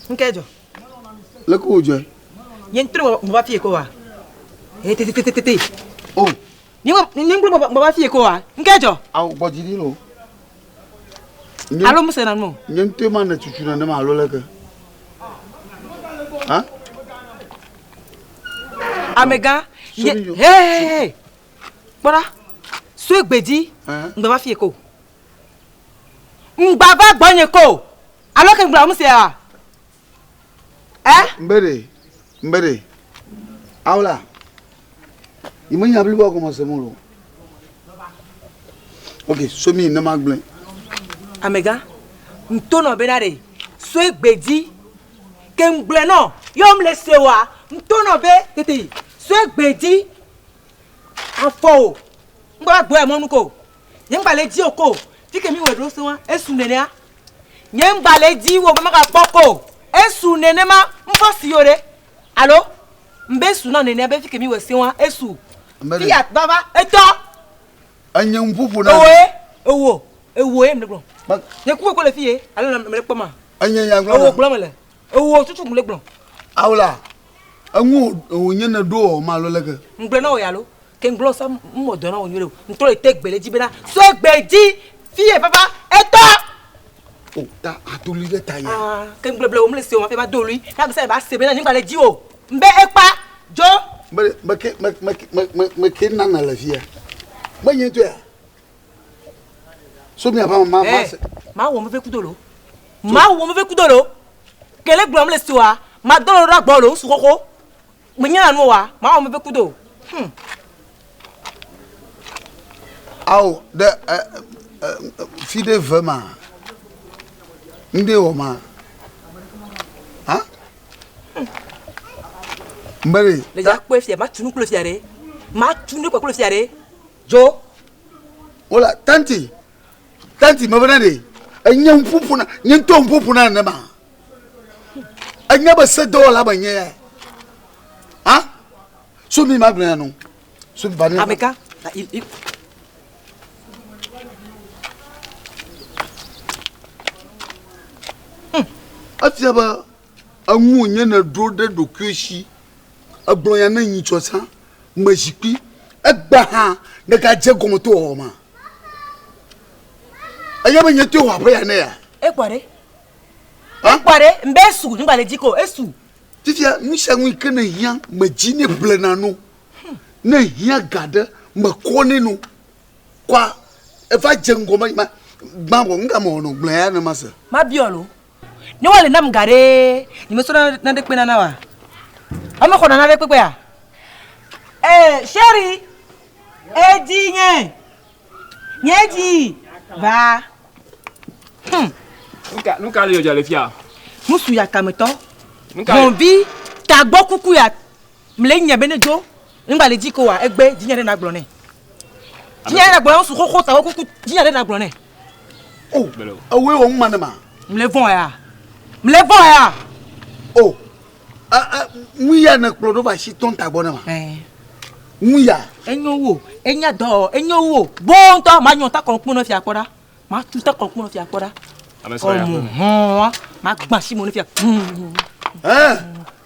Nkejo. Le ko jo. Yen tro mo ba fie ko wa. Te. Oh. Ni mo ba fie ko wa. Nkejo. Aw bojiri lo. Alo musa nan mo. Nyen te man na chuchu na ma alo le ke. Hein? Amega. Hey. Bora. So egbedi. Ngba ba fie ko. Ngba ba gbonye ko. Alo ke ngba musa ya. Mbere. Aula. Imanya bli ba ko mo se mo lo. Okay, so mi na magble. Amega. Ntono benare. So egbedi. Ke ngble no. Yom le sewa. Ntono be tete. So egbedi. Afo. Ngba gbo e mo nu ko. Yen gba le ji oko. Ti ke mi we dro se wa. Esu nene a. Yen gba le ji wo ma ka poko. Esu nene ma mfosi yore. Allo? Mbesu na nene be fi ke mi we se wa esu. Fiat baba eto. Anya mpupu na. Ewo em le gbon. Ye ku ko le fie. Allo na me le poma. Anya ya gbon. Ewo gbon mele. Ewo tutu mu le gbon. Awla. Anwu onye na do ma lo leke. Ngble na o ya lo. Ke nglo sa mo do na o nyore. Ntro ite gbele ji bena. So gbeji fie baba eto. Oh, ta atuli de ta ya. Ah, ke ngble o mle se o ma fe ba do lui. Na se ba se bena ni ngba le ji o. Mbe epa jo. Me ke na na la fie. Ba yen to ya. So mi apa ma ma wo mo fe kudolo. Ma wo mo fe kudolo. Kele gbo mle se wa. Ma do ra gbo lo su koko. Me nya nu wa. Ma wo mo fe kudo. Aw de fide vraiment. Nde o ma. Hein? Mbere. Le ja ko fie ma tunu ko fiare. Ma tunu ko fiare. Jo. Ola tanti ma benade. Enya mpupuna, nyento mpupuna na ma. Enya ba se do la banye. Hein? So mi ma bena no. So ba ne. Ameka. Atiaba anwu nye na dro de dokushi agbon ya na yin chosa majipi egba ha na ga je gomoto o ma ayaba nyete wa ba ya na ya ekware mbesu ngba le jiko esu tifia nwisha nwi kana hia majine blena no na hia gada makone no kwa efa je ngoma ma gbambo nga mo no blena na masa ma biolo ni wale nam gare ni mesona na de pena na wa ama ko na de pepe ya chéri edi nyeji va Nuka le yo le fia. Musu ya kameto. Mon bi ta gbo kuku ya mle nya benejo. Ngba le jiko wa egbe jinyere na gbon ne. Jinyere na gbon su koko ta kuku jinyere na gbon ne. Oh, awe o nma na ma. Mle von ya. Oh. Muya na kplo do ba shi ton ta gbon na ma. Muya. Enya wo. Bon to ma nyon ta kon pon na fi apoda. Ma tu ta kon pon na fi apoda. Ma gba si mo ni fi.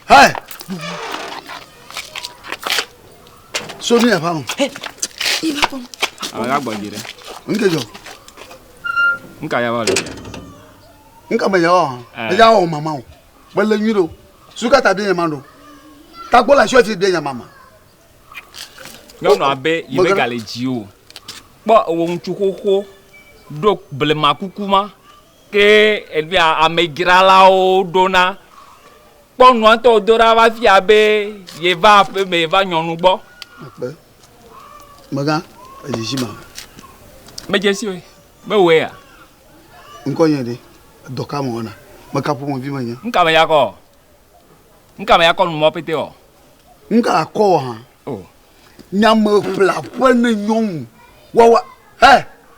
Hey. So ni apa mo? Il va bon. Aga gbo jire. Nkejo. Nka ya wa le. Nka ma ya o. Ya o mama o. Wala nyiro. Suka ta bi nyama do. Ta gbo la so fi bi nyama mama. Yo no abe yibe gale ji o. Po wo nchu koko do blema kukuma ke elbi amegrala o dona. Po no to dora va fi abe ye va pe me va nyonu gbo. Ape. Maga, ejima. Mejesi we. Me we ya. Nko yen de. Doka mo na. Makapo mo vi manya. Nka me yako no mo pete o. Nka akọ ha. Oh. Nyam pla pone nyon. Wa.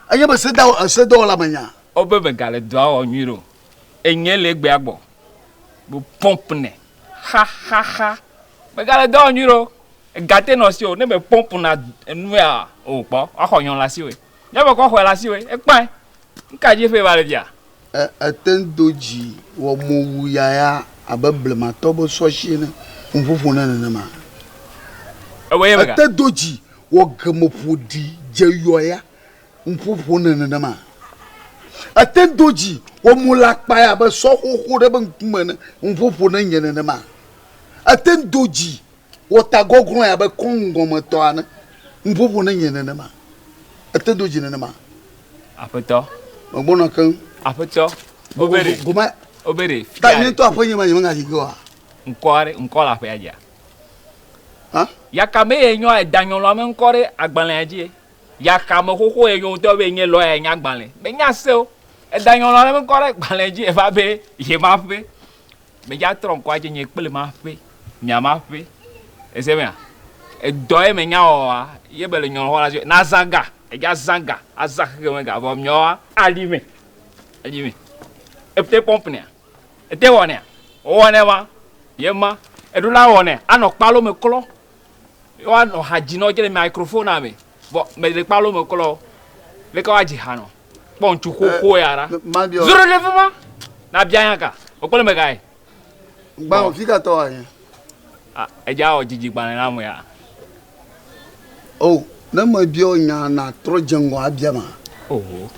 Anya ba se da la manya. Obe be gale do o nyiro. Enye le gbe agbo. Bu pompe ne. Ha. Be gale do nyiro. Gâté no si o ne be pompe na enu ya o po. Akonyon la si we. Ya be ko ho la si we. E pa. Nka je fe ba le bia. Atendoji wo mo ya abablema to bo so hye ne mfufu na ne ma Away mega. Atendoji wo gamopodi jeyoya mfufu na ne ma Atendoji wo mo lakpa ya ba so hoho de ban kuma ne mfufu na nyene ne ma Atendoji wo tagogron ya ba kongomo to ana mfufu na nyene ne ma Atendoji ne ma Apeto. Ogbona kan Apeto. Obere. Goma Obere. ta ni to afanyi ma yima ngati go Nkola pe aja. Ha? Yakame enyo edanyo lo me nkore agbanle aje. Yakame koko enyo to be yen lo enya agbanle. Me nya se o. Edanyo lo me nkore agbanle aje e fa be ye ma fe. Me ja tron ko aje nye pele ma fe. Nya ma fe. Ese me a. E do e me nya o a ye bele nyon ho la na zanga. E ja zanga. Azaka me ga bom nyo a alime. Alime. E te pompe ne. E te wone. O wone wa. Ye ma. E do la wone. Ano palo me kolo. Yo ano haji no jele microphone ame. Bo me le palo me kolo. Le ka waji hano. Bon chuko ko yara. Zuru le fuma. Na bia yanka. O kolo me kai. Ba o fika to anya. Ah, e ja o jiji gban na mo ya. Oh, na ma bi o nya na tro jengo abia ma. Oh.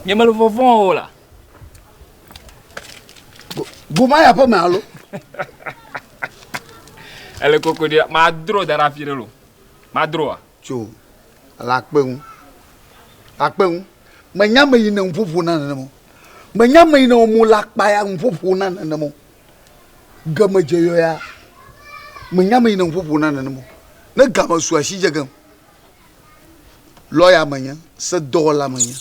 Nye me le fofon o la. Goma ya pa ma lo. Ele koko dia ma dro dara fire lo. Ma dro a. Cho. Ala peun. Apeun. Ma nya ma yin mfufu na na mo. Ma nya ma yin o mu lakpa ya mfufu na na mo. Gama jeyo ya. Ma nya ma yin mfufu na na mo. Na gama su ashi jegam. Lawyer manya, se dollar manya.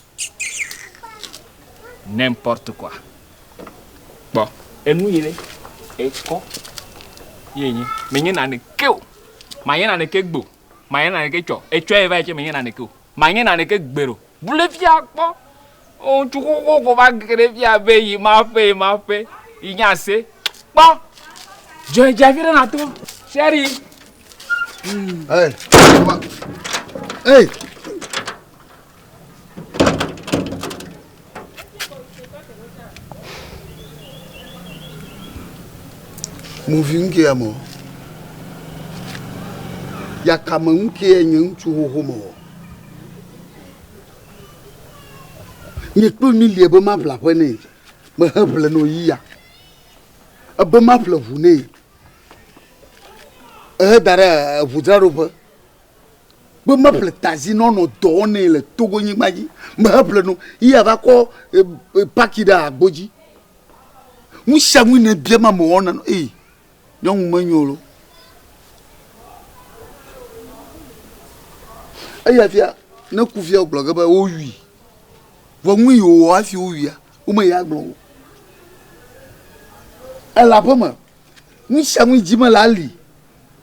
N'importe quoi. Bon, et nous il est ko yenyi menye na ne keu manye na ne ke gbo manye na ne ke cho e cho e va che menye na ne keu manye na ne ke gbero bule fia po on chuko ko va gre fia be yi ma fe inya se po jo e javire na to chéri Hey. Hey. Moving ke amo. Ya kama nke nyen tu ho mo. Ni kpo mi liebe ma bla pene. Ma habla no yiya. Aba ma bla vune. Dara vudaro ba. Ba ma bla tazi no no do ne le togo nyi maji. Ma habla no iya ba ko pakida agboji. Mu shamu ne bia ma mo ona no Young Manulo. Ayafia, no kufia blog about Owi. When we are few years, Umayaglo. A la poma. We shall we Jimalali,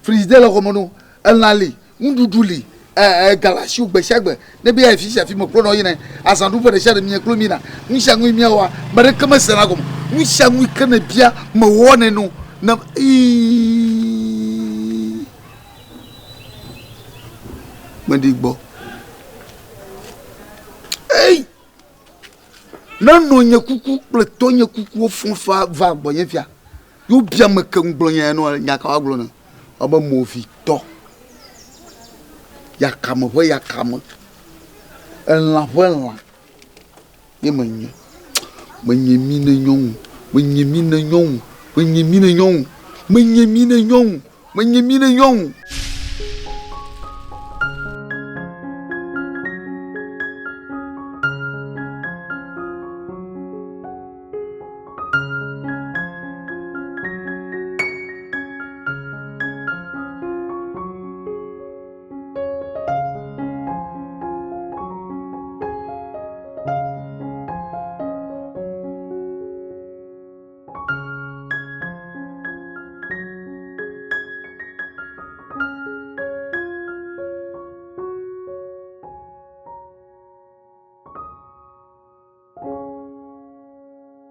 Frisdella Romano, and Lali, Unduli, a Galashu Beshagbe, maybe I fish a film of Pronoina, as I do for the shadow Mia Clumina, we shall we meow, but a commercial. We shall we can appear more no. Na Madigbo. Hey! No nya kuku pletonya kuku fonfa va bonye fia. You bia me kan gblonya no nya ka gblo na. Oba mofi to. Ya kamo ho ya kamo. En la. Ye manya. Manya mi na nyon. Manya mi na nyon. When you mean a young,